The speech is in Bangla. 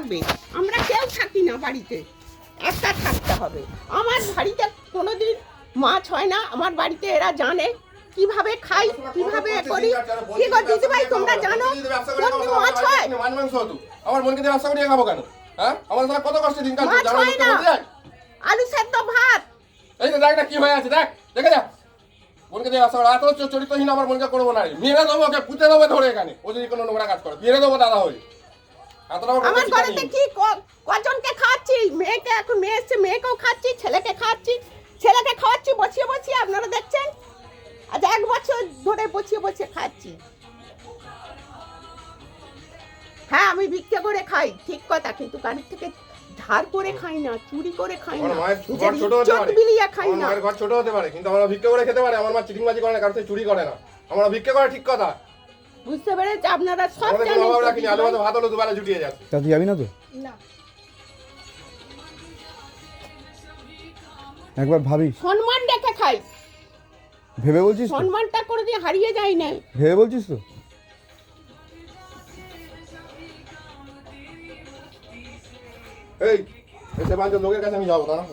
থাকবে, আমরা কেউ থাকি না বাড়িতে, একা থাকতে হবে। আমার বাড়িতে কোনোদিন মাছ হয় না, আমার বাড়িতে এরা জানে কিভাবে খাই কিভাবে করি। কি গো দিদিভাই তোমরা জানো কোন মাছ হয়? আমার মনকে দিয়ে ব্যবসা করে খাবো কেন? হ্যাঁ আমার সাথে কত কষ্ট দিন কাল মাছ হয় না, আলু সেদ্ধ ভাত। এই যে দেখ না কি হয়ে আছে, দেখ দেখে যা মনকে দিয়ে ব্যবসা করে। এত চরিত্রহীন আমার মনকে করবো না, মেরে দেবো, ওকে পুঁতে দেবো ধরে এখানে, ও যদি কোনো নোংরা কাজ করে মেরে দেবো দাদা হয়ে। আমার ঘরেতে কি কজনকে খাচ্ছি, মেয়েকে, এখন মেয়ে এসছে মেয়েকেও খাচ্ছি, ছেলেকে খাচ্ছি, ছেলেকে খাওয়াচ্ছি বসিয়ে বসিয়ে, আপনারা দেখছেন। আজ 1 বছর ধরে বসিয়ে বসিয়ে খাচ্ছি। হ্যাঁ আমি ভিক্ষা করে খাই ঠিক কথা, কিন্তু কারোর থেকে ধার করে খাই না, চুরি করে খাই না, ঘর ছোট হতে পারে, বিলিয়ে খাই না। আমার ঘর ছোট হতে পারে কিন্তু আমরা ভিক্ষা করে খেতে পারে। আমার মা চিটিংবাজি করে না, কারোর থেকে চুরি করে না, আমরা ভিক্ষা করে ঠিক কথা। বুঝতে পেরেছি আপনারা সব আমাদের জানেন। বাবা রাখিনি, আলু ভাত ভাত হলো দুবেলা জুটিয়ে যাচ্ছে। তা তুই যাবি না তো? না একবার ভাবিস, সম্মান রেখে খাই, ভেবে বলছিস তো? সম্মানটা করে দিয়ে হারিয়ে যায় না। ভেবে বলছিস তো? এই এসে বাঞ্চ লোকের কাছে আমি যাবো না।